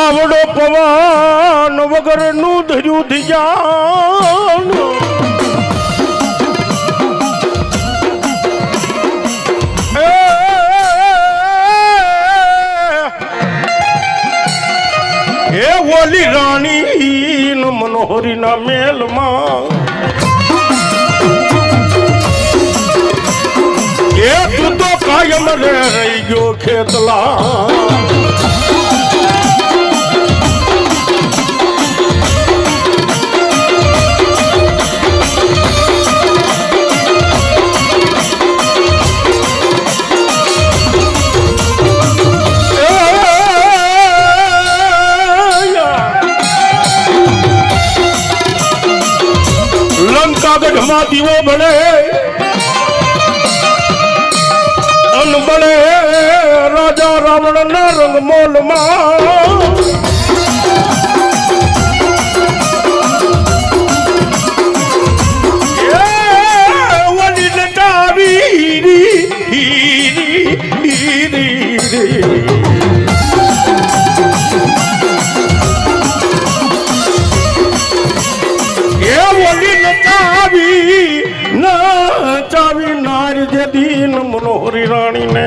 આવડો પવન વગરનું ધર્યું ધ્યાન એ ઓલી રાણી મનોહરીના મેલમાં એ તું તો કાયમ રે રહી ગયો ખેતલા ગઢમાં દીવો બળે અન બળે રાજા રાવણ ના રંગમોલમાં વળી નટાવી ચાવી નારી જે દીન મનોહરી રાણી ને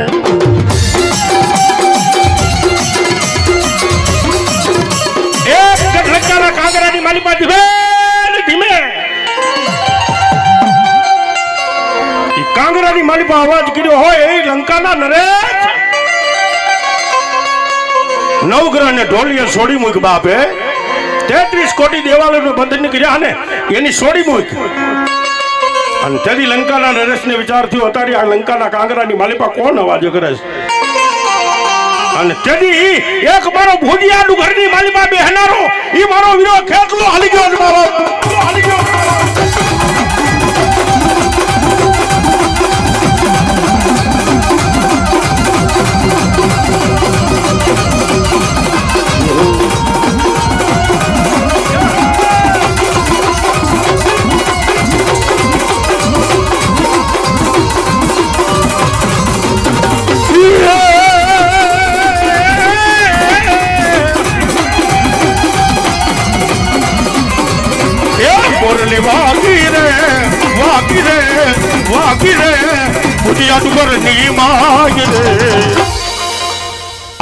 લંકાના કાંગરાની માલિપા ધીમે કાંગરાની માલિપા અવાજ કર્યો હોય એ લંકાના નરેશ નવગ્રહ ને ઢોલિયા છોડી મૂક બાપે 33 કોટી દેવાલયનું બંધન કર્યા ને એની છોડી મૂક અને તેની લંકાના નરેશને વિચાર થયો અત્યારે આ લંકાના કાંગરાની માલિપા કોણ અવાજ કરે છે અને તેની એક મારો ભુજિયા ડુંગરની માલિપા બેહનારો ઈ મારો વીરો ખેતલો હાલી ગયો છે મારો હાલી ગયો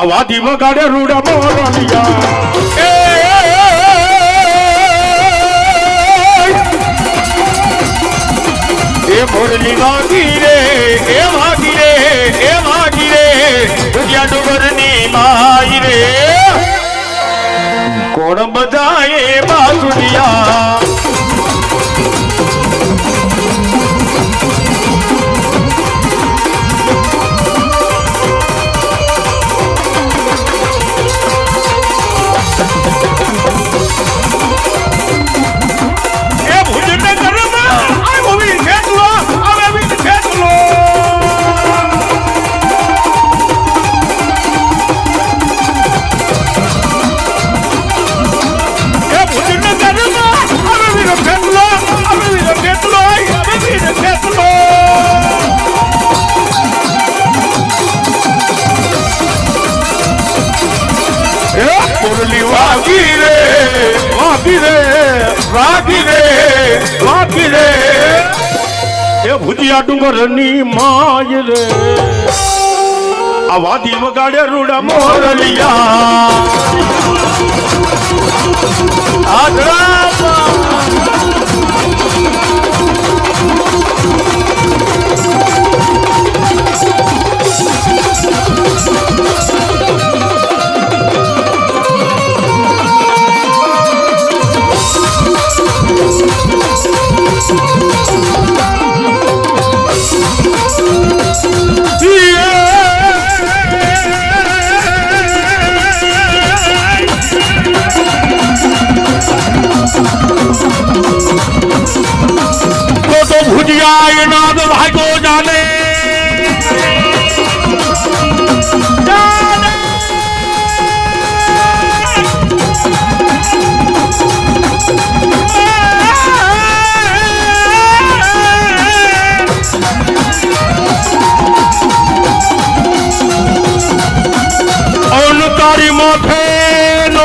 વાદી વગાડે રૂડા મોરલિયા એ મોરલી વાગી રે એ વાગી રે એ વાગી રે દુનિયા ડુંગરની માઈ રે કોણ બધાએ બાસુડિયા ભુજિયા ડુંગરની માય રે આ વાદી વગાડે રૂડા મોરલિયા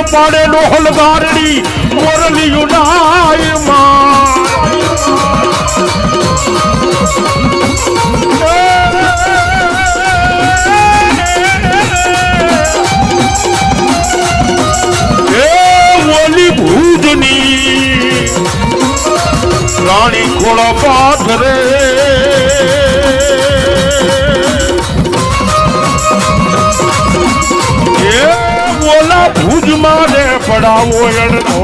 પાડે ડોહલ ગારડી મોરલી ઉડાય માં ભૂજની રાણી ખોળા પાથરે એ ઓલા ભુજ મારે પડાવો એડનો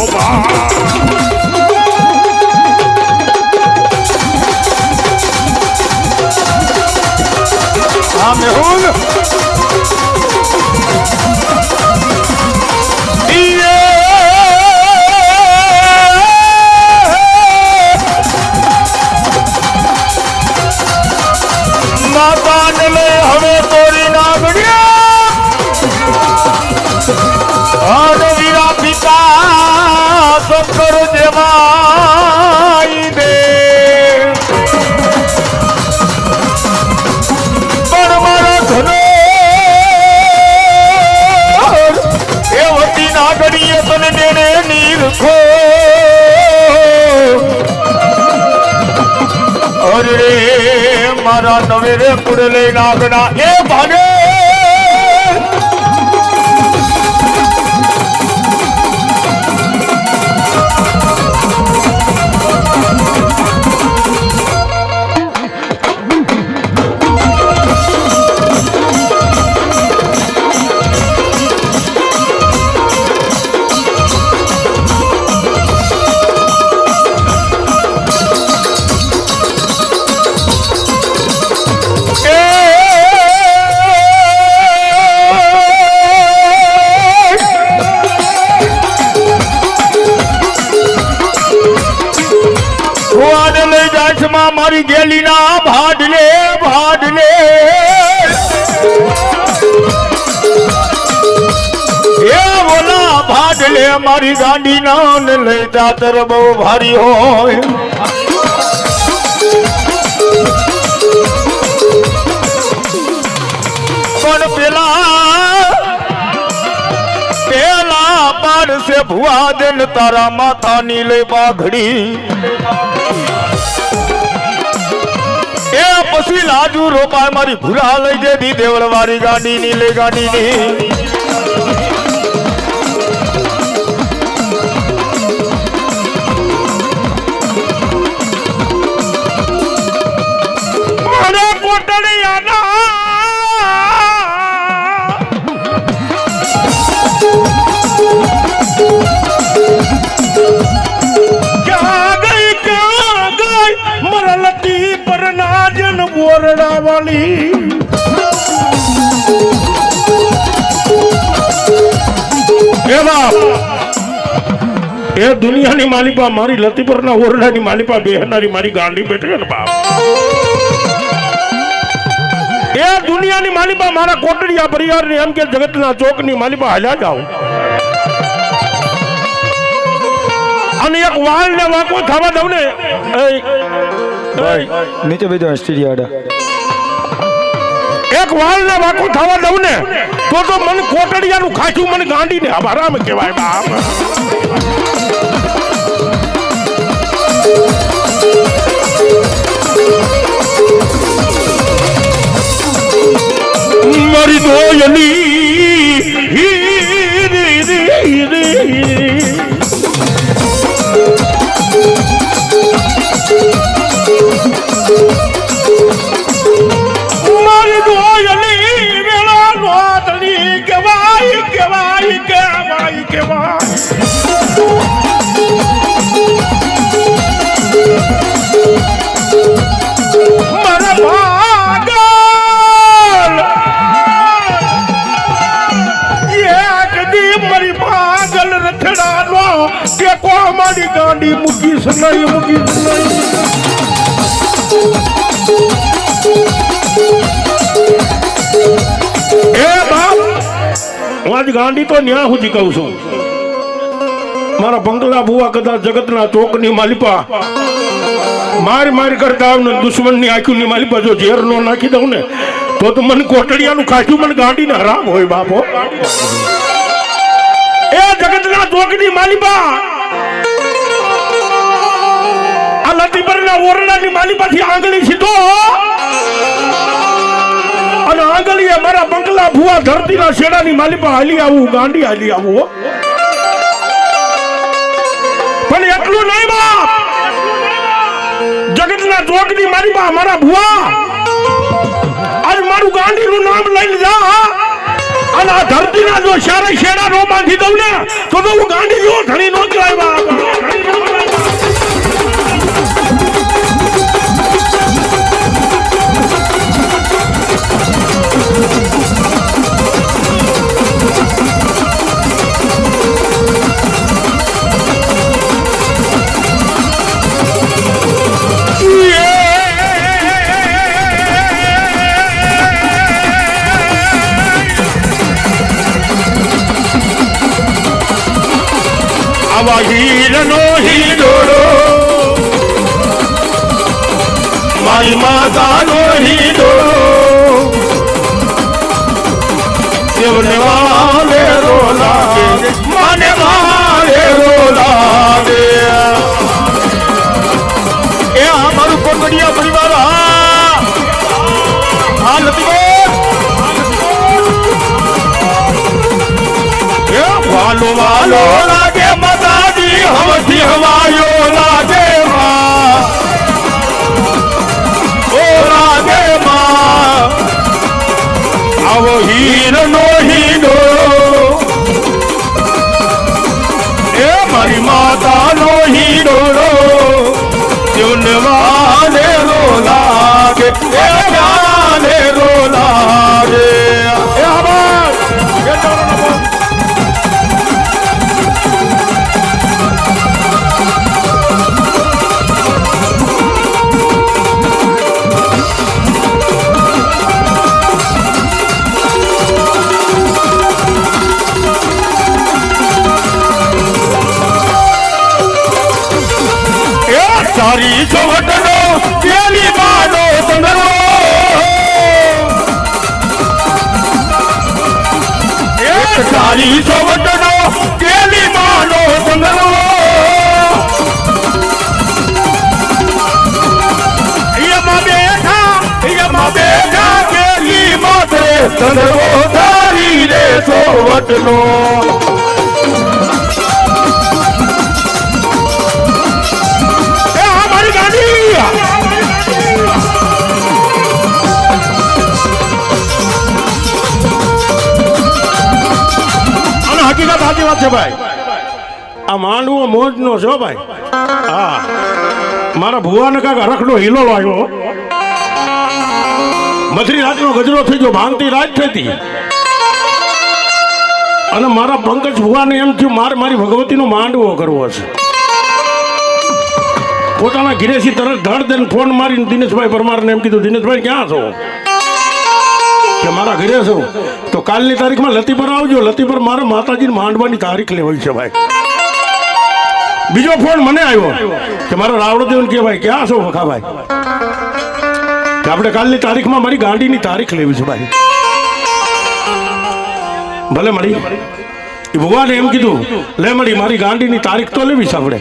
આમે હું માતાને લઈ હવે તોરી નાગડ્યા અને વીરા પિતા શંકર દેવાઈ દે પણ મારા ધનો એ વતી નાગડીએ તને દેને નીરખો અરે મારા નવેરે કુડે લઈ નાગના એ ભાગે મારી ગેલી ના ભાડલે ભાડલે એ બોલા ભાડલે મારી ગાડી ના ને લઈ જાતર બહુ ભારી હોય પણ પેલા પાડશે ભુવા દેન તારા માથાની લઈ બાઘડી એ પછી લાજુ રોપાય મારી ભૂરા લઈ જતી દેવળ વાળી ગાડી ની લે ગાડી ની મારે કોટડી આના ઓરડા વાલી એ બાપ એ દુનિયાની માલિપા મારી લતીપરના ઓરડાની માલિપા બેહનારી મારી ગાંડી બેઠી ને બાપ એ દુનિયાની માલિપા મારા કોટડિયા પરિવારની એમ કે જગતના ચોકની માલિપા હાલ્યા જાવ અને એક વાળ ને વાકો થવા દઉં ને નીચે બેજો સ્ટીરિયો એક વાળ ને વાકો થવા દઉં ને તો મને કોટડિયાનું ખાચું મને ગાંડી ને આરામ કહેવાય બાપ મારી દોયલી મારી દોયલી વેળા નોતની કેવાય કેવાય કેવાય કેવાય મારા ભાગલ એક દી મારી ભાગલ રથડાનો કે કો મારી ગાંડી મૂકી સનાઈ મૂકી સનાઈ એ બાપ હું આજ ગાંડી તો ન્યા સુધી કહું છું મારા બંગલા બુવા કદાચ જગતના ચોકની માલિપા મારી કરતા દુશ્મનની આંખની માલિપા જો ઝેર નો નાખી દઉં ને તો મને કોટડિયાનું ખાધું મને ગાંડીને હરામ હોય બાપો એ જગતના જોગની માલિપા આ લતીપરના ઓરડાની માલિપાથી આંગળી સીધો અને આંગળીએ મારા બંગલા ભુવા ધરતીના શેડાની માલિપા હાલી આવું ગાંડી હાલી આવું પણ એટલું નહીં બાપ જગતના જોગની માલિપા મારા ભુવા આજ મારું ગાંડીનું નામ લઈને જા અને આ ધરતીના જો શેડા નો બાંધી દઉં ને તો હું ગાંડી જેવો ધણી નો કહેવાય આવા હીરનો હિંડોળો મારી માતાનો હિંડોળો દેવને વાલે રોલાગે મને વાલે રોલાગે એ આ મારું કોટડિયા પરિવાર હા નથી એ વાલો વાલો લાગે મદાજી હવથી હવાયો લાગે ઓ લાગે આવો હીરનો હીરો એ મારી માતાનો હીરો વાલે રો લાગે એ વાલે રો લાગે એ આભાર સારી ચોવટનો પેલી માનો સંગરો એક સારી ચોવટનો પેલી માનો સંગરો એમાં બેઠા પેલી માથે સંગરો સારી રે ચોવટનો હકીકત સાચી વાત છે ભાઈ આ માંડવો મોજ નો છો ભાઈ હા મારા ભુવાને કાંક હરખનો હિલો આવ્યો મધરી રાતનો ગજરો થઈ ગયો ભાંગતી રાત થઈ અને મારા પંકજ ભુવાને એમ થયું મારી ભગવતીનો માંડવો કરવો છે પોતાના ઘીરેથી તરત ધડ દઈને ફોન મારીને દિનેશભાઈ પરમારને એમ કીધું દિનેશભાઈ ક્યાં છો કે મારા ઘરે છો તો કાલની તારીખમાં લતીપર આવજો લતીપર મારે માતાજીને માંડવાની તારીખ લેવી છે ભાઈ બીજો ફોન મને આવ્યો કે મારા રાવણદેવને કે ભાઈ ક્યાં છો વખાભાઈ કે આપણે કાલની તારીખમાં મારી ગાંડીની તારીખ લેવી છે ભાઈ ભલે મળી એ ભગવાને એમ કીધું લે મળી મારી ગાંડીની તારીખ તો લેવી છે આપણે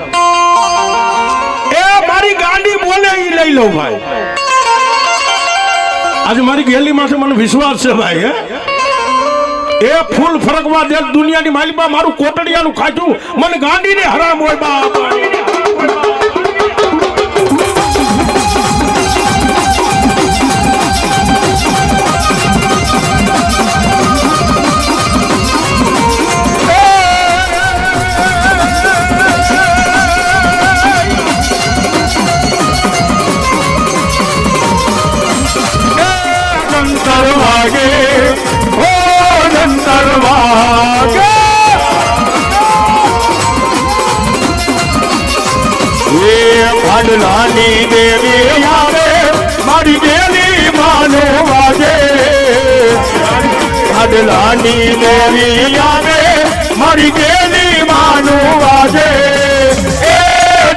એ મારી ગાંડી બોલે એ લઈ લઉં ભાઈ આજે મારી ગેલી માથે મને વિશ્વાસ છે ભાઈ એ ફૂલ ફરકવા દે દુનિયાની માલિપા મારું કોટડિયાનું ખાધું મને ગાંડીને હરામ હોય બાપ ભાડલાની દેવી આવે મારી દેવી માનો વાગે ભાડલાની દેવી આવે મારી દેવી માનો વાગે એ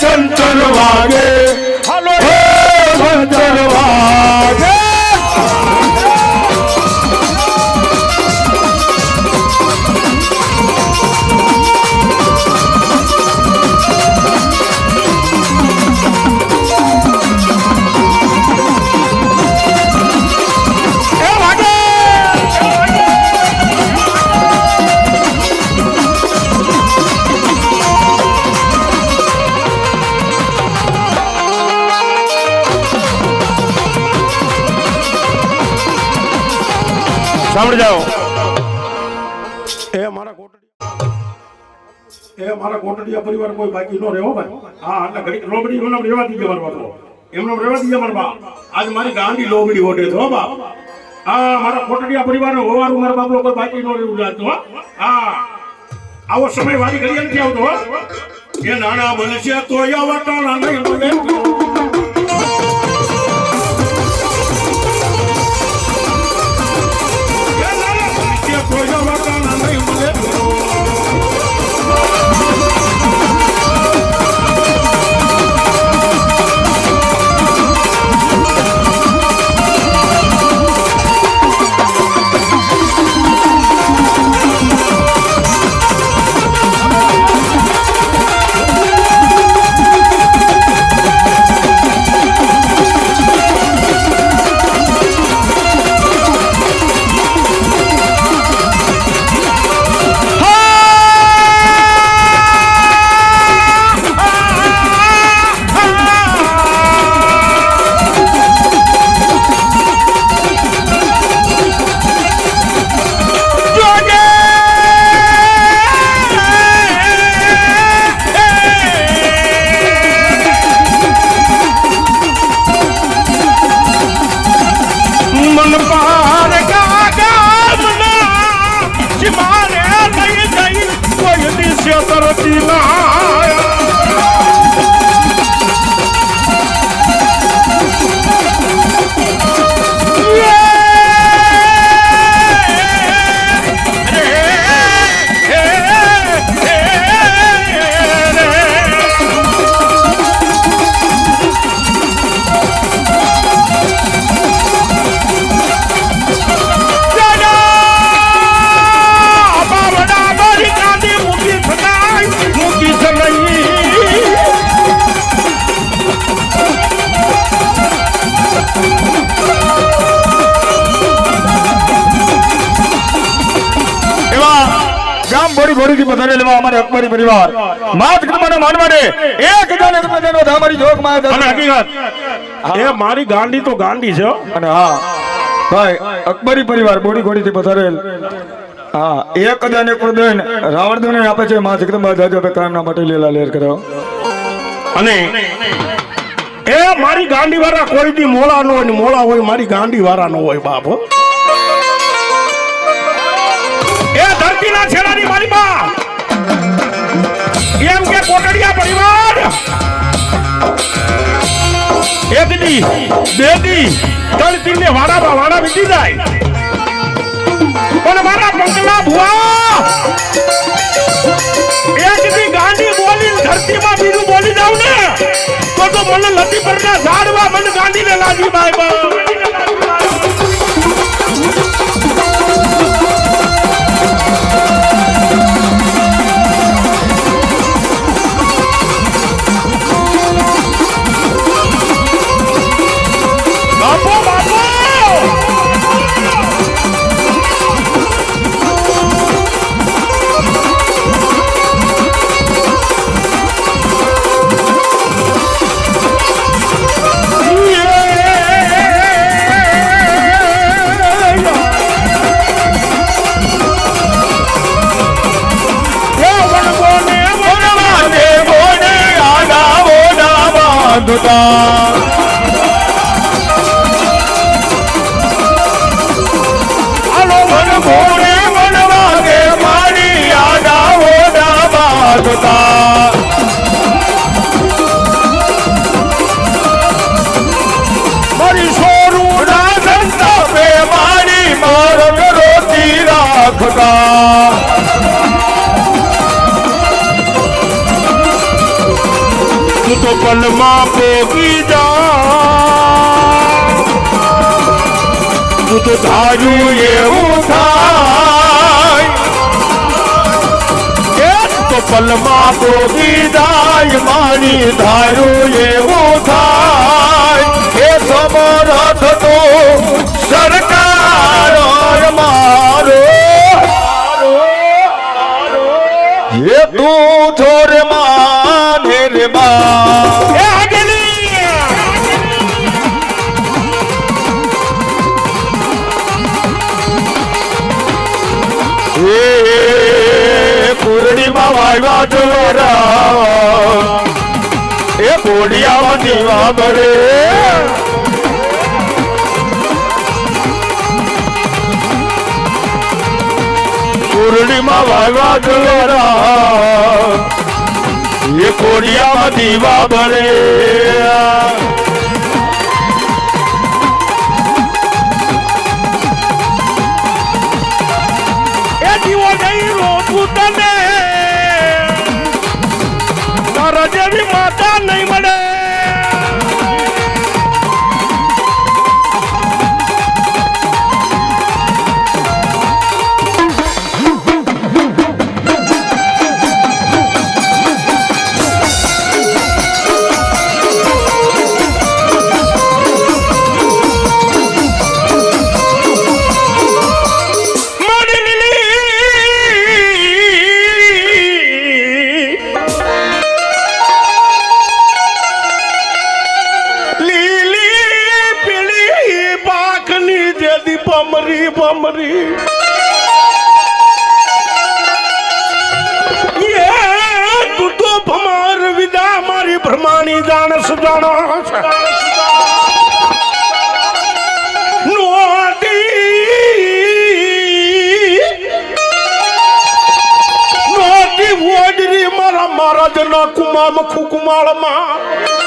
જંતર વાગે હાલો જંતર વાગે સાંભળી જાઓ એ મારા કોટડિયા પરિવાર કોઈ બાકી નો રહ્યો ભાઈ હા એટલે ઘડી લોબડી નો રેવા દીજે મારો બાપો એમનો રેવા દીજે મારા બાપ આજ મારી ગાંડી લોબડી ઓઢે છો બાપ હા મારા કોટડિયા પરિવારનો હોવારું મારા બાપલો કોઈ બાકી નો રહેવું જાતો હા આવો સમય વારી ઘડી નથી આવતો એ નાના બનશે તો આવટાણા નહીં બોલે ઘોડીથી પધારે લેવા અમારે અકબરી પરિવાર માત કૃપાના માનવાને એક જણ એકબીજાનો ધામરી જોગ માં અને હકીકત એ મારી ગાંડી તો ગાંડી છે અને હા ભાઈ અકબરી પરિવાર બોડી ઘોડીથી પધારેલ હા એક જણ એક પ્રદન રાવણદેવને આપે છે માં જગદંબા જાજો બે કામના માટે લીલા લેર કરો અને એ મારી ગાંડી વાળા કોઈ દી મોળા નો હોય મોળા હોય મારી ગાંડી વાળા નો હોય બાપ ધરતીના છેડાની મારી બા એમ કે કોટડિયા પરિવાર એક દી બે દી ત્રણ દી ને વાડા વીતી જાય પણ મારા પંકલા ભુવા એક દી ગાંડી બોલી ધરતીમાં બીજું બોલી જાવ ને તો મને લતી પરના ઝાડવા મને ગાંડીને લાગી બાય બા મારી સોરું ના સંતા પે મારી મારગ રોતી રાખતા તું તો પલમાં પોગી જા તું તો ધાર્યું એવું થાય તો પલમાં પોગી જાય મારી ધાર્યું એવું થાય એ સમરથ તો સરકાર મારો એ તું છોર માને રે બા એ આગલી માં વાયવા જોરા એ કોડિયામાં દીવા બળે કુરડીમાં વાયવા જોરા એ કોડિયામાં દીવા બળે તને તારા જેવી માતા નહીં મળે બમરી બમરી તું તો ભમાર વિદા મારી ભ્રમાણી જાણસ જાણો નોતી વોડરી મારા મહારાજ ના કુમામ ખુકુમાળમાં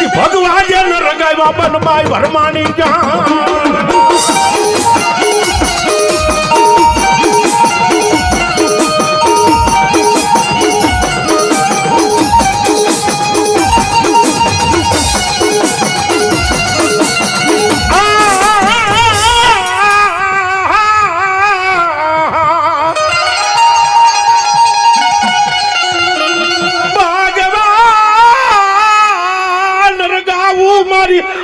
ભગવાન ન રગાવ્યા બનબાઈ ભરમાની જાન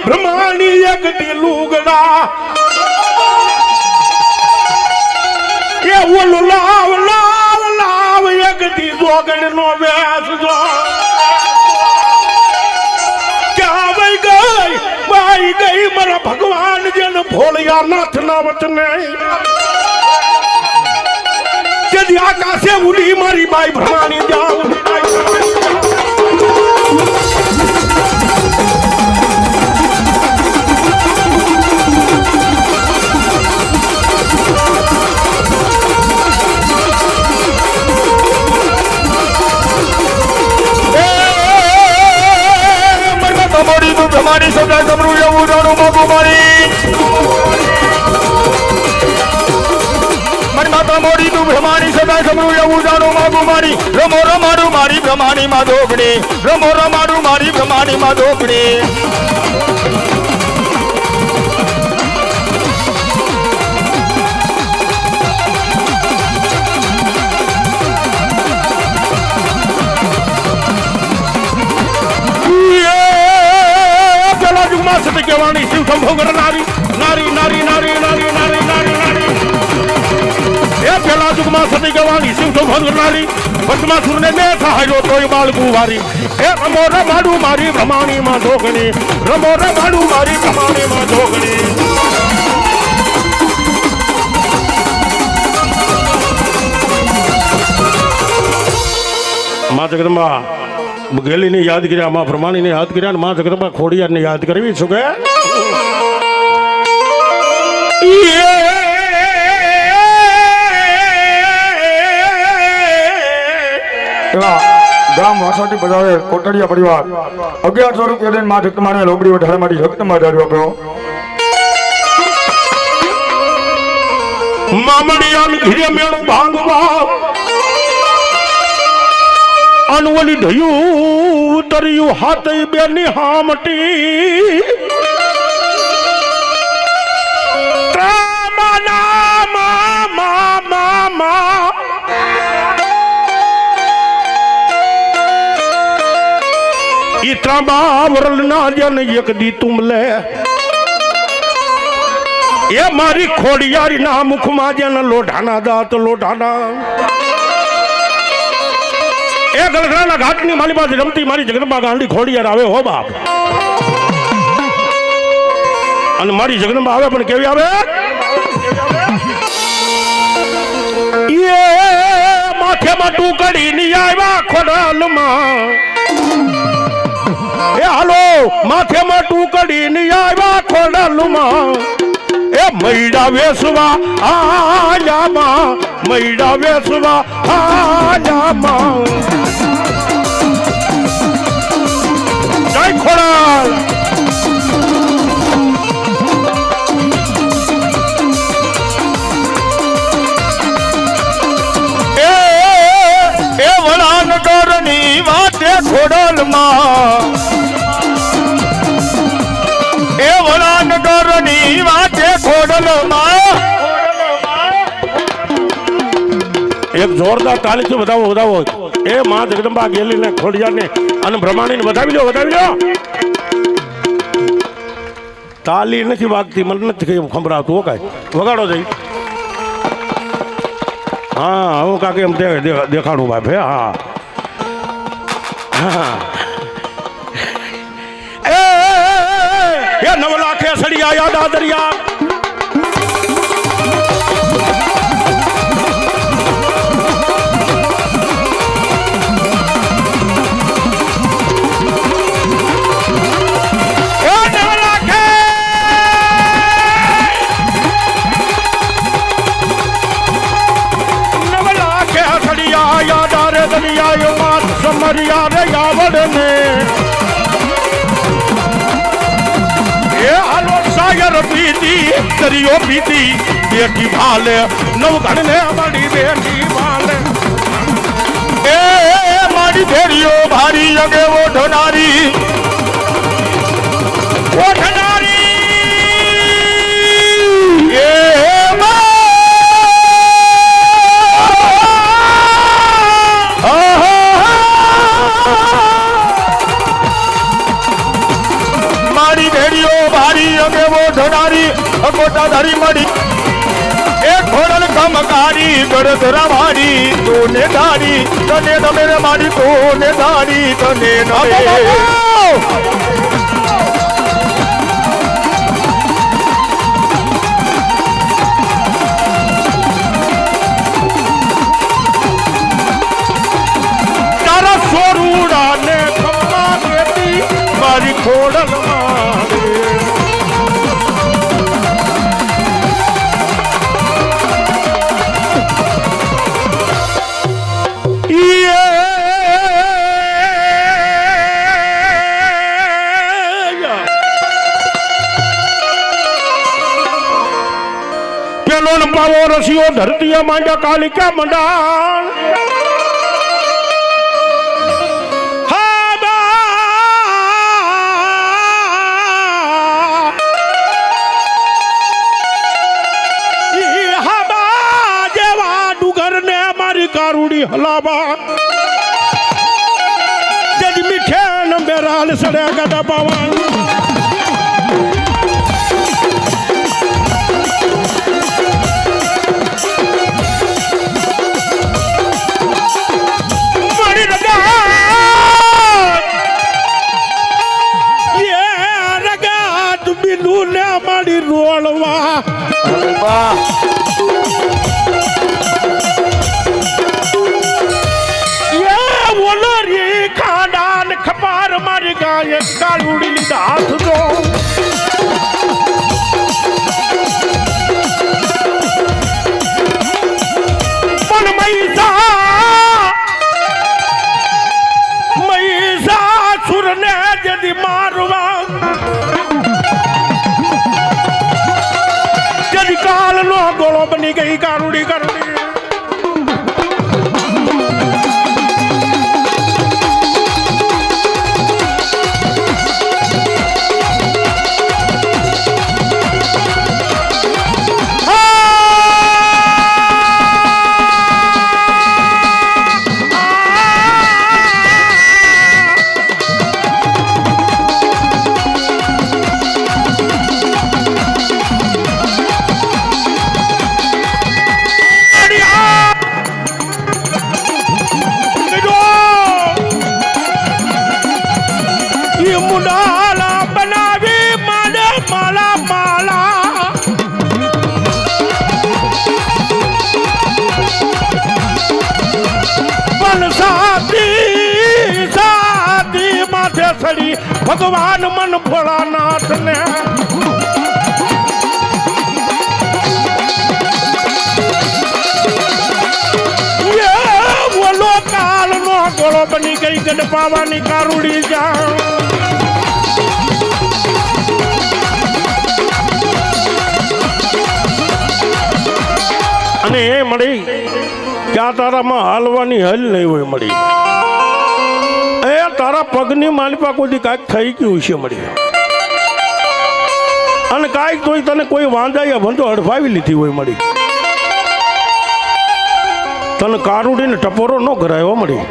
ભ્રમાણી એક લુગડા એ ઓલું લાવ લાવ લાવ એક દી જોગણ નો વેસ જો ક્યાં વઈ ગઈ મારા ભગવાન જેને ભોળિયા નાથ ના વચને કે આકાશે ઉડી મારી બાઈ ભ્રમાણી જાવ ભ્રમાણી સદા સમરું એવું જાણું માગું મારી મારી માતા મોડી તું ભ્રમાણી સદા સમરું એવું જાણું માગું મારી રમો રમાડું મારી ભ્રમાણી માં ધોકડી રમો રમાડું મારી ભ્રમાણી માં ધોકડી સતી કહેવાની શિવ શંભો કરનારી નારી નારી નારી નારી નારી નારી નારી એ પેલા યુગમાં સતી કહેવાની શિવ શંભો કરનારી ભસ્માસુરને બે સહાયો તોય બાળકું વારી એ રમો રમાડું મારી ભ્રમાણી માં ધોગણી રમો રમાડું મારી ભ્રમાણી માં ધોગણી માં જગદંબા ગેલીને યાદ કર્યા માં ભ્રમાણીને યાદ કર્યા માં જગદંબા ખોડિયારને યાદ કરવી છું કે ગામ વાસાટી બજાવે કોટડિયા પરિવાર 1100 રૂપિયા દઈને માં જગદંબાને લોબડી વધારે મારી જગદંબા દાડ્યો આપ્યો મામડિયાન ઘીરે મેળો ભાંગવા અનવલી ઢયું ઉતર્યું હાથ બેની હામટી ત્રાંબા વરલ ના જન એક દી તુમલે એ મારી ખોડિયારી ના મુખમાં જન લોઢાના દાંત લોઢાના એ ગલગરાના ઘાટની મારી પાસે રમતી મારી જગદંબા ગાંડી ખોડિયાર આવે હો બાપ અને મારી જગદંબા આવે પણ કેવી આવે ખોડલમાં એ હાલો માથેમાં ટુકડી ની આવ્યા ખોડલમાં એ મૈડા વેસવા આજામાં મૈડા વેસવા આજામાં જય ખોડલ એ વળાન ડોરની વાતે ખોડલમાં એ વળાન ડોરની વાતે ખોડલમાં એક જોરદાર તાળીથી વધાવો એ માં જગદંબા ગેલીને ખોડિયાને અને બ્રહ્માણીને વધાવી લો તાલી નથી વાગતી મને નથી કઈ ખંભરાતું કાંઈ વગાડો જઈ હા હું કાંક એમ દેખાડું બાપ હે હા એ નવલાખે સળિયા યાદ દરિયા સમરિયા રે આવડને એ હાલો સાગર પીતી દરિયો પીતી બેટી ભાલે નવઘણ ને મારી બેટી ભાલે એ મારી ભેડીઓ ભારી અગે ઓઢનારી એ મારી ભેડીઓ ભારી અગે ઓઢનારી અકોટા ધારી મળી એ ખોડલ કમકારી ગળધરા વાળી તોને ધારી તને નમે રે મારી તોને ધારી તને નમે તારા સોરુડા ને ખમ્મા દેતી મારી ખોડલ મારે પેલો ન પાવો રસિયો ધરતીએ માંડ્યા કાલિકા મંડાણ કારુડી હલાવા જજ મીઠે નંબેરાલ સડે ગડા પાવાન મારી રગા એ રગા તુબીલુ ને મારી રોળવા ખાડાન ખપાર મારી ગાય કાળુડી લીધા હાથ ભગવાન મન ભોળાનાથ ને બોલો કાળ નો ગોળો બની ગઈ ગડપાવાની કારુડી જા અને એ મળી ક્યાં તારામાં હાલવાની હલ નહીં હોય મળી એ તારા પગની માલિપા કોઈ કાંઈક થઈ ગયું છે મળી અને કાંઈક તોય તને કોઈ વાંધાયા બંધો હડફાવી લીધી હોય મળી તને કારુડીને ટપોરો ન કરાયો મળી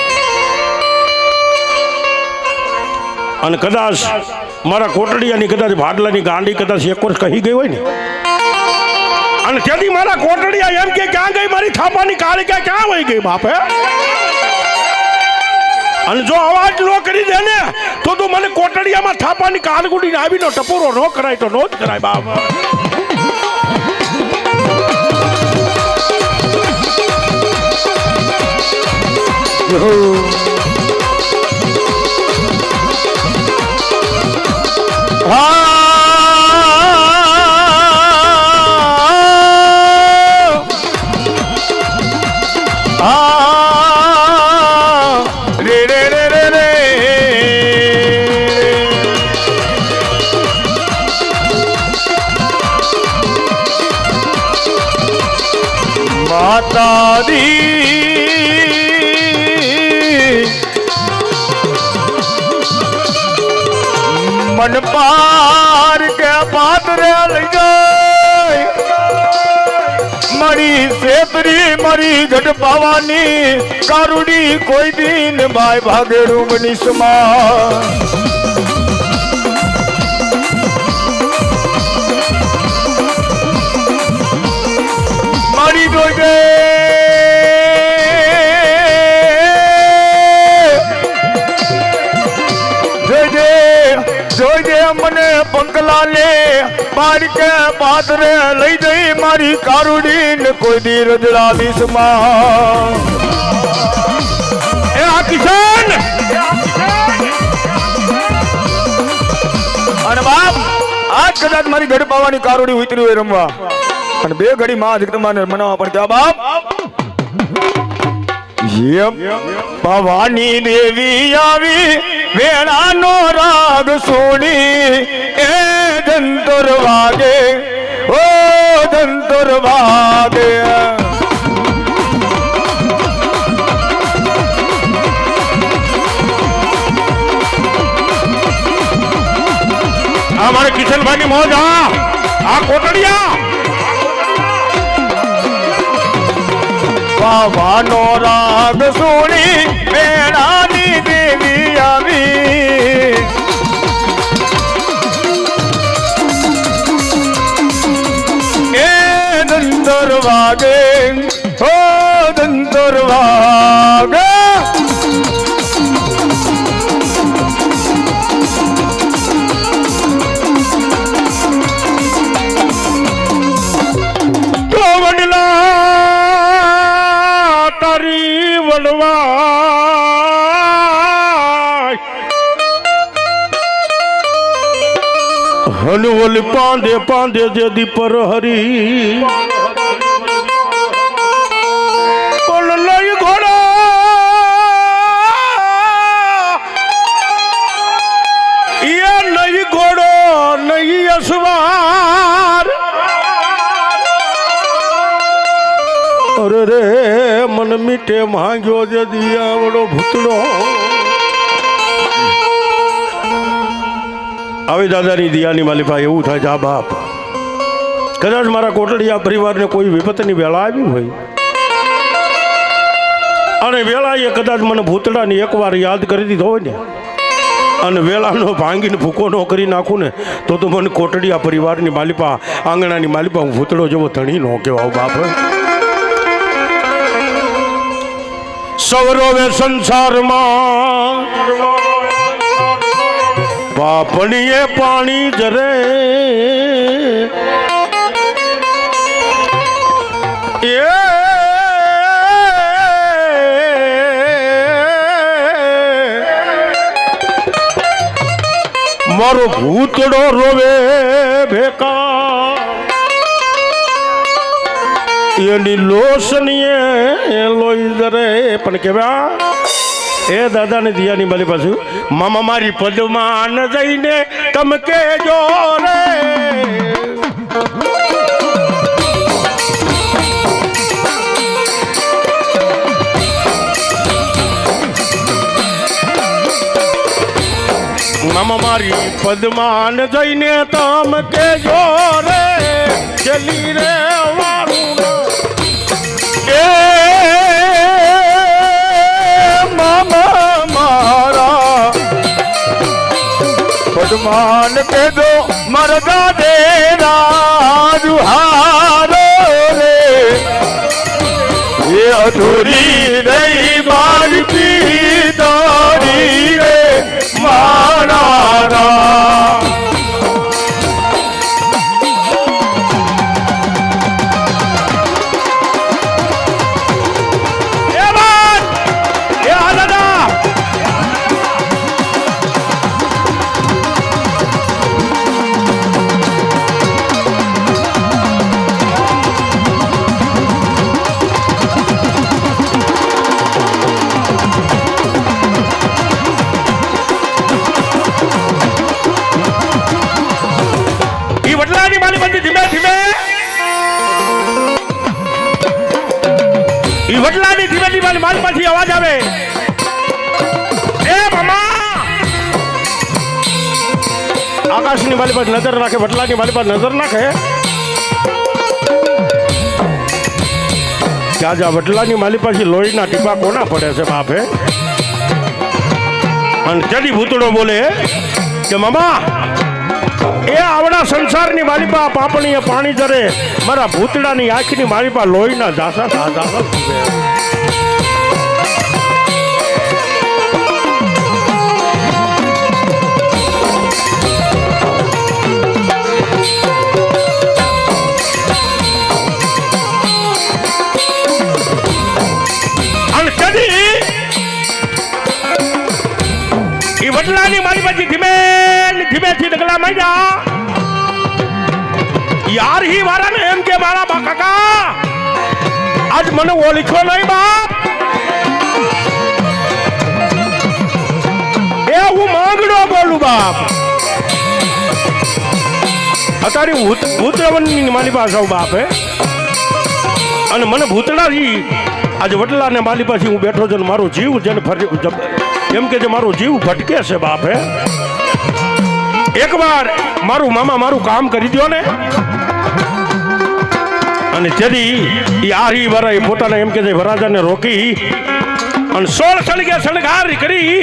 અને કદાચ મારા કોટડિયાની કદાચ ભાડલાની ગાંડી કદાચ એક વર્ષ કહી ગઈ હોય ને અને ત્યાંથી મારા કોટડિયા એમ કે ક્યાં ગઈ મારી થાપાની કાળી ક્યાં વહી ગઈ બાપે અને જો અવાજ ન કરી દે ને તો તું મને કોટડિયામાં થાપાની કાળગુડીને આવીનો ટપોરો ન કરાય તો નો જ કરાય બાપ મન પાર કે પાદરે લઈ જાય મારી સેતરી મારી ગઢપાવાની કારુડી કોઈ દિન ભાઈ ભાગેડું બની સમા મારી જોઈ જોઈ મને પંકલા લે બાર કે પાદરે લઈ જઈ મારી કારુડી ને કોઈ દી રજડાવીશ માં એ આ કિશન અને બાપ આજ કદાચ મારી ગઢ પાવાની કારુડી ઉતરી હોય રમવા અને બે ઘડી માં જગદંબાને મનાવવા પણ ત્યાં બાપ ભવાની દેવી આવી વેણાનો રાગ સોડી એ જંતર વાગે ઓ જંતર વાગે મારે કિશનભાઈની મોજ આ કોટડિયા ભવાનો રાગ સોડી વેણાની દેવી આવી એ દંતર વાગે ઓ દંતર વાગે તો વડલા તારી વડવા હનવલ પાંદે પાંદે જે દીપર હરી પણ લઈ ઘોડો એ નહીં ઘોડો નહીં અસવાર અરે રે મન મીઠે માંગ્યો જે દિયાવડો ભૂતડો આવી દાદાની દિયાની માલિપા એવું થાય જા બાપ કદાચ મારા કોટડિયા પરિવારને કોઈ વિપતની વેળા આવી હોય અને વેળાએ કદાચ મને ભૂતડાની એકવાર યાદ કરી દીધો હોય ને અને વેળાનો ભાંગીને ભૂકો ન કરી નાખું ને તો મને કોટડિયા પરિવારની માલિપા આંગણાની માલિપા હું ભૂતડો જેવો ધણી ન કહેવાવ બાપ સૌરવે સંસારમાં પાપણીએ પાણી જરે એ મારો ભૂતડો રોવે ભેકા એની લોસનીએ લોહી દરે પણ કેવા એ દાદાને દિયાની મારી પાછું મામા મારી પદમાં જઈને તમે કેજો રે મામા મારી પદમાં જઈને તમે કેજો રે ચલી રે વારું એ મામા મારા પદમાન કેજો મરદા દે રાજુહારો રે એ અધૂરી રહી મારી પીતારી રે મારા વડલાની ધીમે ધીમે મારી પાછી અવાજ આવે એ મામા આકાશની મારી પાસે નજર રાખે વડલાની મારી પાસે નજર નાખે ત્યાં જા વડલાની માલી પાછી લોહીના ટીપા કોના પડે છે બાપે અને જડી ભૂતડો બોલે કે મામા એ આવડા સંસારની માલિપા પાપણીએ પાણી જરે મારા ભૂતડાની આંખની માલિપા લોહીના જાસા જાસા વડલાની મારી પાછી ધીમે ધીમેથી ડગલા માંડ્યા યાર હી વારા ને એમ કે મારા બા કાકા આજ મને ઓળખ્યો નહીં બાપ એ હું માંગડો બોલું બાપ અત્યારે ભૂતરાવનની મારી પાસે આવું બાપ હે અને મને ભૂતડાજી આજે વડલાને મારી પાસે હું બેઠો છું મારો જીવ જેને એમ કે જે મારો જીવ ભટકે છે બાપ હે એકવાર મારું મામા મારું કામ કરી દો ને અને જેથી એ આરી વરાય પોતાને એમ કે જે વરાજાને રોકી અને 16 સળગે સળગાર કરી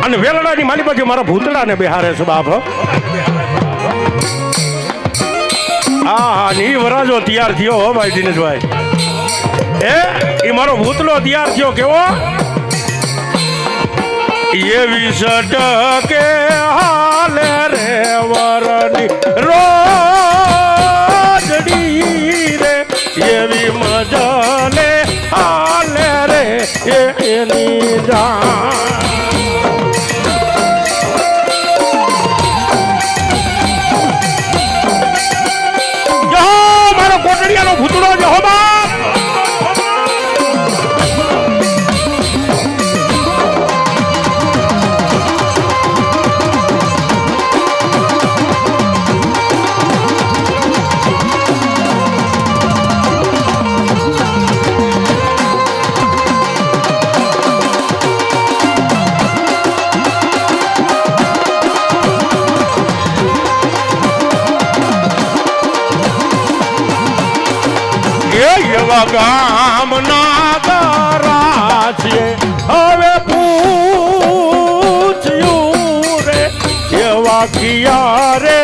અને વેલડાની માલી પાસે મારા ભૂતડાને બેહારે છે બાપ હા ની વરાજો તૈયાર થયો હો ભાઈ દિનેશભાઈ એ મારો ભૂતડો તૈયાર થયો કેવો એવી સટકે હાલે રે વરની રોજડી રે એવી મજલે હાલે રે એની જાન જો મારો કોટડિયાનો ભૂતડો જો બા ગામના તારા છે હવે પૂછ્યું રે એવા કિયા રે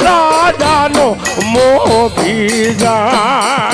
રાજાનો મોભી જા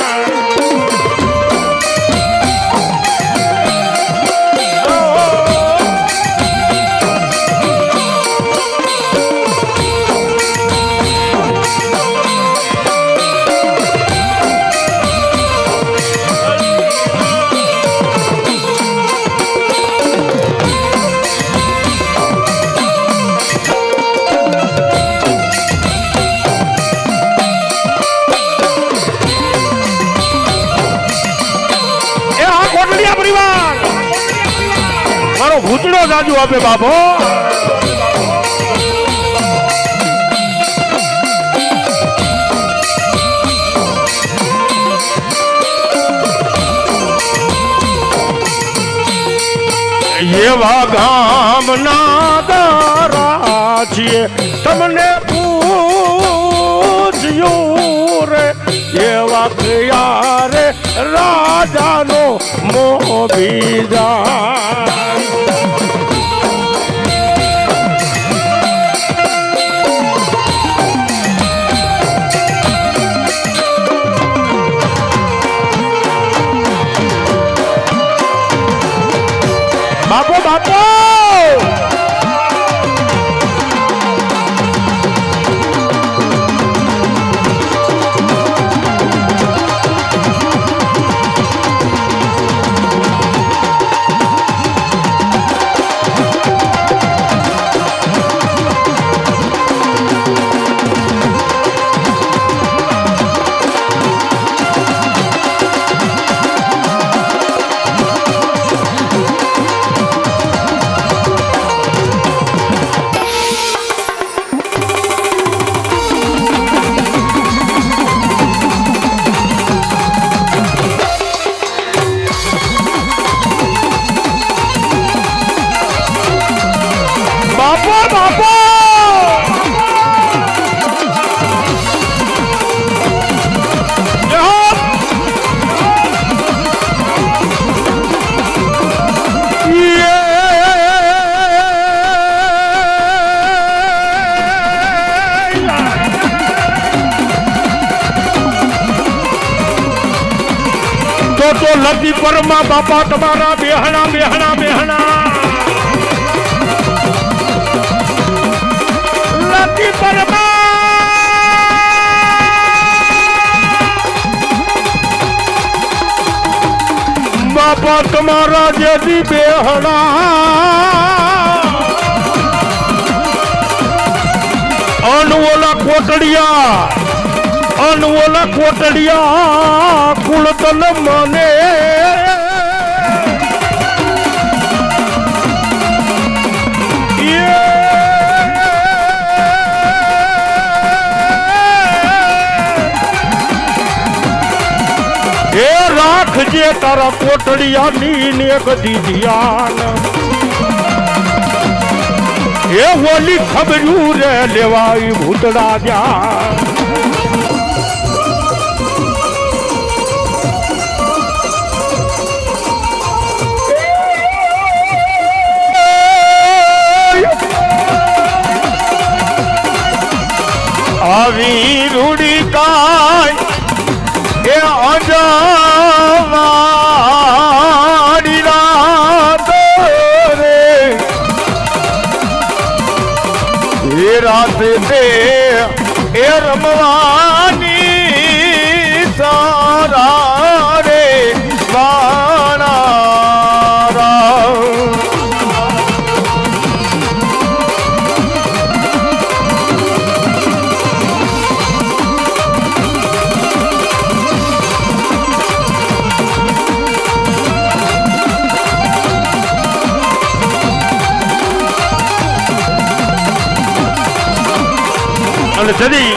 કોટડિયા પરિવાર મારો ભૂતડો જાજુ આપે બાપો. એવા ગામના દારા છીએ તમને પૂછ્યું રે એવા કયા રે રાજાનો મોહ બીજા. બાપો બાપો તો લતી પરમાં બાપા તમારા બેહણા બેહણા બેહણા લતી પરમાં બાપા તમારા જેથી બેહણા અનવોલા કોટડિયા અનવોલા કોટડિયા કુળતલ મને એ રાખજે તારા કોટડિયાની ને ગદી ધ્યાન એ ઓલી ખબર્યું રે લેવાય ભૂતડા જ્યાં આવી રૂડી કાય એ અજવાડી રાત રે એ રાતે તે એ રમવાની સારા રે બાણારા અને જદી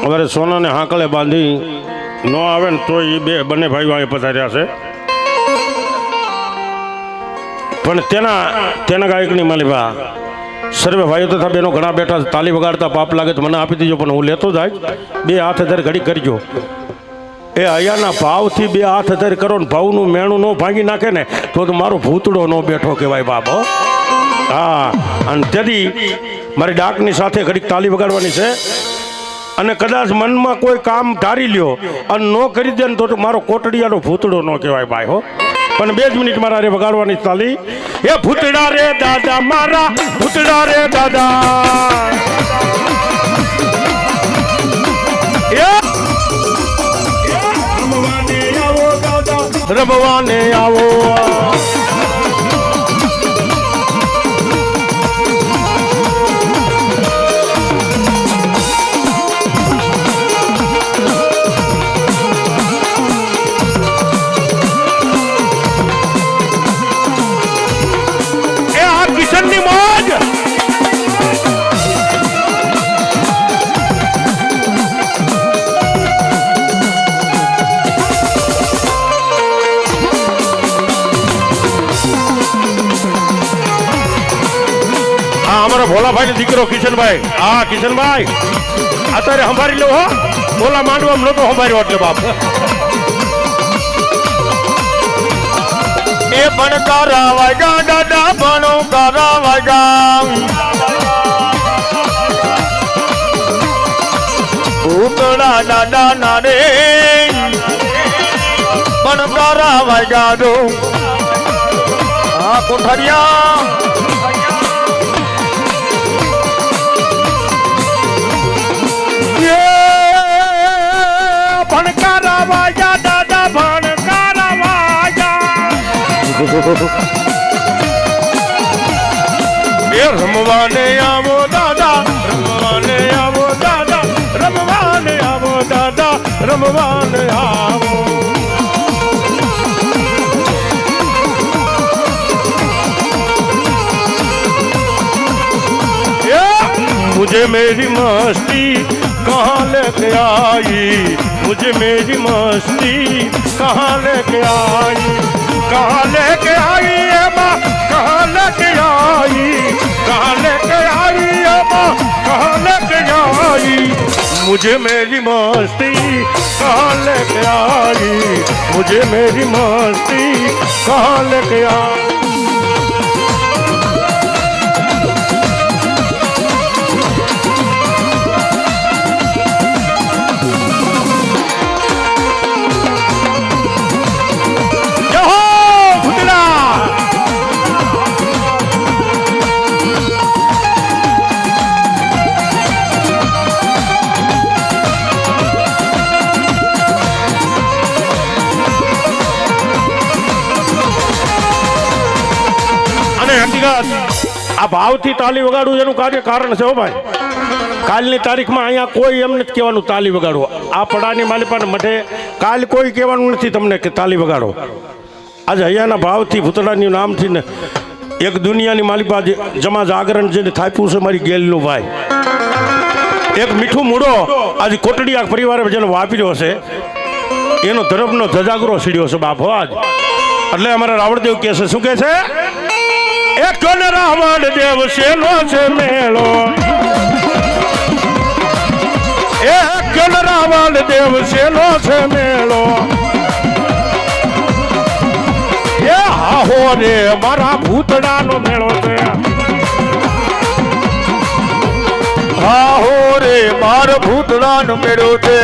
અમારે સોનાને હાંકળે બાંધી ન આવે ને તો એ બંને ભાઈઓ અહીં પધાર્યા છે. પણ તેના ગાયકની માલિકા સર્વે ભાઈઓ તથા બેનો ઘણા બેઠા તાલી વગાડતા પાપ લાગે તો મને આપી દીજો, પણ હું લેતો જાય. બે હાથ ધરી ઘડી કરજો. એ અહીંયાના ભાવથી બે હાથ ધરી કરો ને ભાવનું મેણું ન ભાંગી નાખે ને તો મારો ભૂતડો ન બેઠો કહેવાય બાપો. હા, અને તેથી મારી ડાકની સાથે ઘડીક તાલી વગાડવાની છે. અને કદાચ મનમાં કોઈ કામ ધારી લ્યો અને ન કરી દે ને તો મારો કોટડિયાનો ભૂતડો ન કહેવાય ભાઈ હો. પણ 2 જ મિનિટ મારા રે વગાડવાની તાલી. એ ભૂતડા રે દાદા મારા ભૂતડા રે દાદા રમવાને આવો અમારા ભોલાભાઈ ને દીકરો કિશનભાઈ. હા કિશનભાઈ અત્યારે સંભાળી લો હો. બોલા માંડવામાં નતો સંભાળ્યો એટલે બાપ. એ પણ કારા વાગા દાદા પણ કારા વાગા ભૂતડા દાદા ના રે પણ કારા વાગા દો હા કોઠારિયા ભણકારા વાજા દાદા ભણકારા વાજા. એ રમવાને આવો દાદા રમવાને આવો દાદા રમવાને આવો દાદા રમવાને આવો. मुझे मेरी मस्ती कहाँ लेके आई, मुझे मेरी मस्ती कहाँ लेके आई, कहाँ लेके आई है माँ कहाँ लेके आई, कहाँ लेके आई है माँ कहाँ लेके आई. मुझे मेरी मस्ती कहाँ लेके आई, मुझे मेरी मस्ती कहाँ लेके आई. આ ભાવથી તાલી વગાડવું એનું કાર્ય કારણ છે હો ભાઈ. કાલની તારીખમાં અહીંયા કોઈ એમ નથી કહેવાનું તાલી વગાડવો. આ પડાની માલિપાને મઠે કાલ કોઈ કહેવાનું નથી તમને કે તાલી વગાડો. આજે અહીંયાના ભાવથી ભૂતડાની નામથી ને એક દુનિયાની માલિપા જમા જાગરણ જેને થાપ્યું છે મારી ગેલનું ભાઈ. એક મીઠું મૂડો આજે કોટડીયા પરિવારે જેને વાપર્યો હશે એનો ધર્મનો ધજાગરો સીડ્યો છે બાપ. આજ એટલે અમારા રાવણદેવ કહે છે શું કહે છે એક કોને રાવણ દેવ શેનો છે મેળો, એક કોને રાવણ દેવ શેનો છે મેળો. એ હાહો રે મારા ભૂતડાનો મેળો છે, હાહો રે મારા ભૂતડાનો મેળો છે.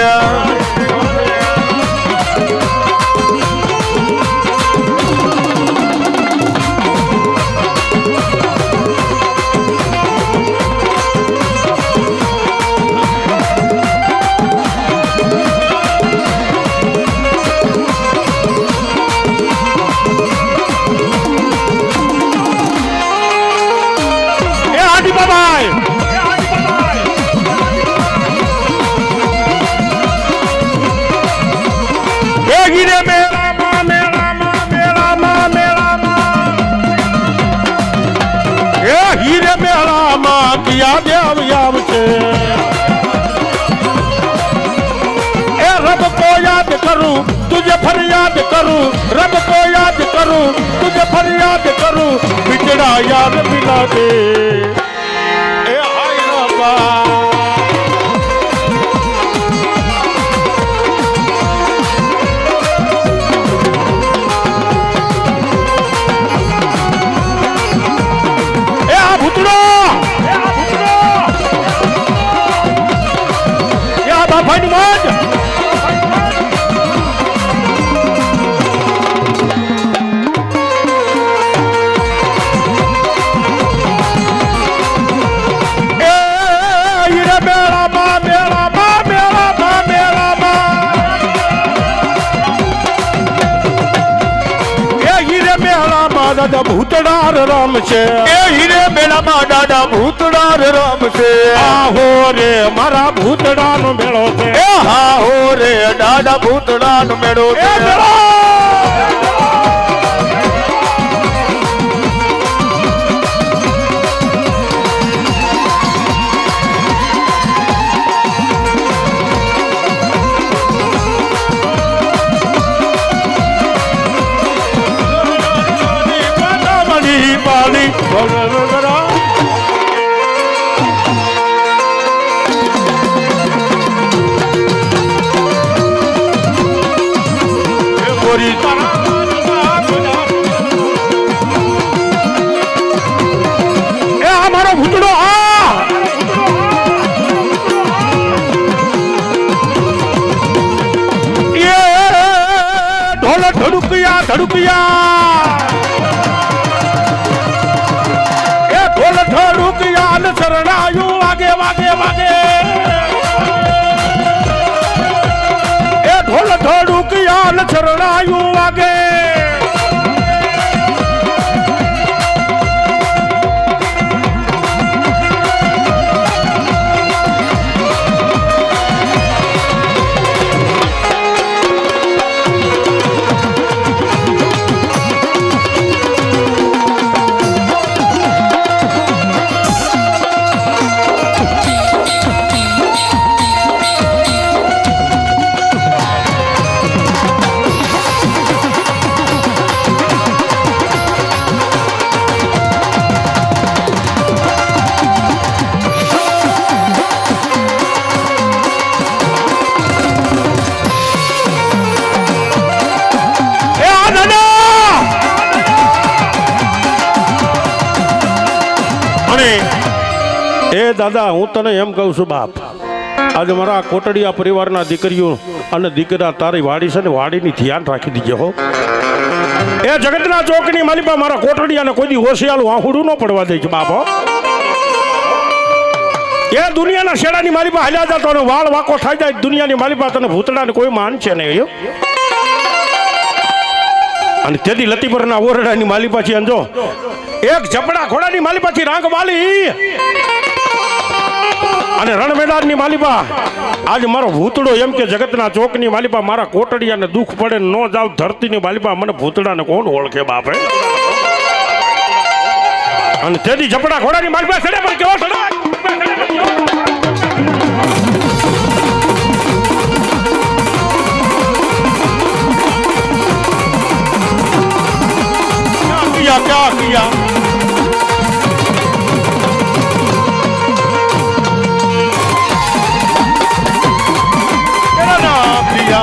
रब को याद करूं तुझे फरियाद करूं, रब को याद करूं तुझे फरियाद करूं, बिछड़ा याद मिला दे ए हाय रब्बा. ए आ भूतड़ो या बाबा नमाज દાદા ભૂતડાર રામ છે, એ હીરે મેળામાં દાદા ભૂતડાર રામ છે. આહો રે મારા ભૂતડાનો મેળો છે, એ હાહો રે દાદા ભૂતડાનો મેળો છે. ધડુકિયા એ ઢોલ ધડુકિયા ને શરણાયું વાગે વાગે વાગે એ ઢોલ ધડુકિયા ને શરણાયું વાગે એ દાદા હું તને એમ કહું છું બાપ આજે મારા કોટડિયા પરિવારના દીકરીઓ અને દીકરા તારી વાડી છે ને વાડીની ધ્યાન રાખી દીજે હો એ જગતના ચોકની માલિપા મારા કોટડિયાને કોઈ દી હોશિયાળું આહુડું ન પડવા દે છે બાપ હો એ દુનિયાના શેડાની માલિપા હાલ્યા જતો અને વાળ વાકો થાય જાય દુનિયાની માલિપા તને ભૂતડાને કોઈ માન છે નહીં અને તેથી લતીપરના ઓરડાની માલિપા છે અંજો એક ઝપડા ઘોડાની માલિપાથી રાંગ વાલી અને રણ મેદાનની માલિપા આજ મારો ભૂતડો એમ કે જગતના ચોકની માલિપા મારા કોટડિયાને દુઃખ પડે ન જાવ ધરતીની માલિપા મને ભૂતડાને કોણ ઓળખે બાપે અને તેથી ઝપડા ઘોડાની માલિપા સડે પર કેવો સડે क्या किया तेरा नाम लिया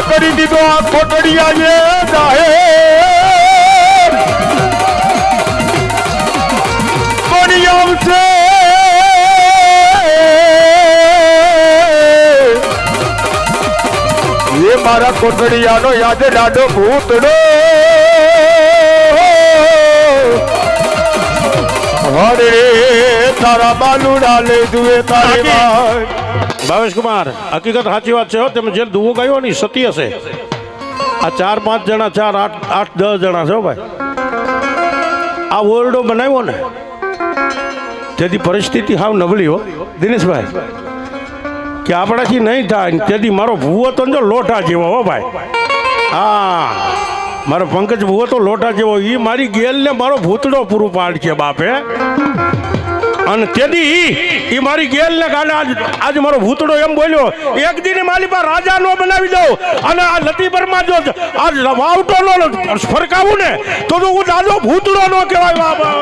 કરી દીધો આ કોટડિયા એ જાહેર કોની આવશે એ મારા કોટડિયાનો યાદ લાડો ભૂતડો હરે તારા બાલુડા લઈ દુએ તારી ભાઈ ભાવેશ કુમાર હકીકત સાચી વાત છે તમે જે દુવો ગાયો ને સતી હશે આ 4-5 જણા 8-10 જણા છે ભાઈ આ ઓરડો બનાવ્યો ને તેથી પરિસ્થિતિ હાવ નબળી હો દિનેશભાઈ કે આપણાથી નહીં થાય તેથી મારો ભૂવો તો જો લોટા જેવો હો ભાઈ હા મારો પંકજ ભૂવો તો લોટા જેવો એ મારી ગેલને મારો ભૂતડો પૂરું પાડ છે બાપે અને તેથી એ મારી ગેલ ને કારણે આજ મારો ભૂતડો એમ બોલ્યો એક દિન મારી પાસે રાજા નો બનાવી દઉં અને આ લતીપરમાં જો આજ વાવટો નો ફરકાવું ને તો હું દાદો ભૂતડો નો કહેવાય બાબા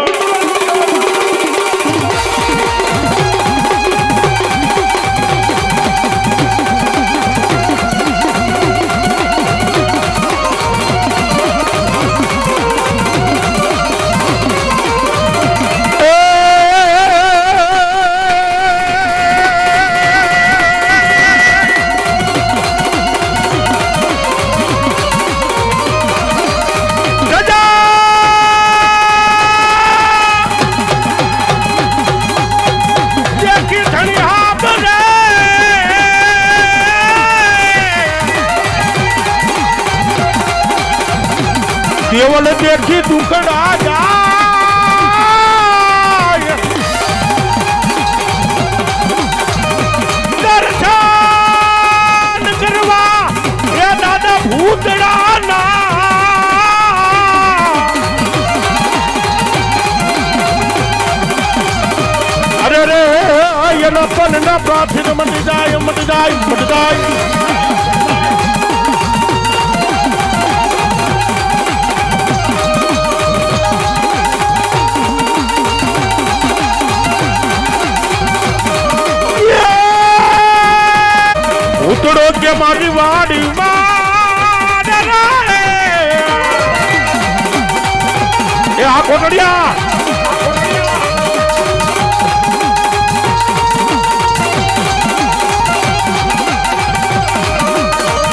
केवल देखी दुखड़ा जाय दर्शन करवा ये दादा भूतड़ा ना રે એના પનના પ્રાર્થિત મટી જાય મટી જાય મટી જાય ઉતડો કે મારી વાડી એ આ કોટડિયા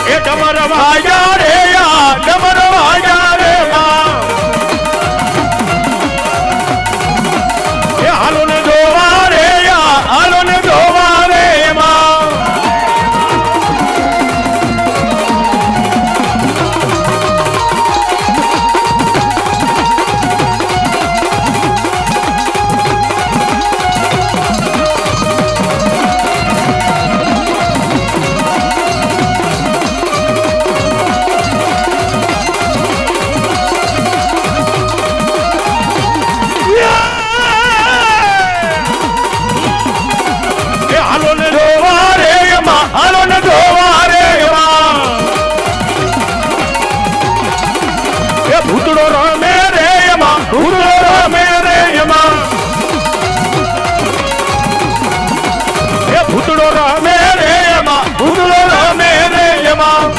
એ ડમર વાજા રે યા ડમર વાજા રે માં એ હાલો ને જોવા રે યા હાલો ને જોવા રે માં ભૂતડો રમે રે એમાં ભૂતડો રમે રે એમાં એ ભૂતડો રમે રે એમાં ભૂતડો રમે રે એમાં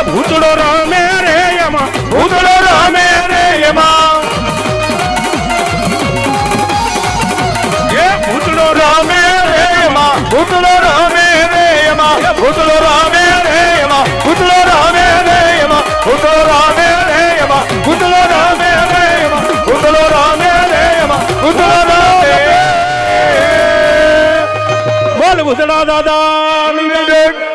ભૂતડો રમે રે એમાં ભૂતડો રમે રે એમાં એ ભૂતડો રમે રે એમાં ભૂતડો રમે રે એમાં ભૂતડો રમે રે એમાં ભૂતડો રમે રે એમાં ભૂતડો રમે રે એમાં ભૂતડો રમે રે એમાં ભૂતડો રમે રે એમાં ભૂતડો રમે બોલ ભૂતડા દાદા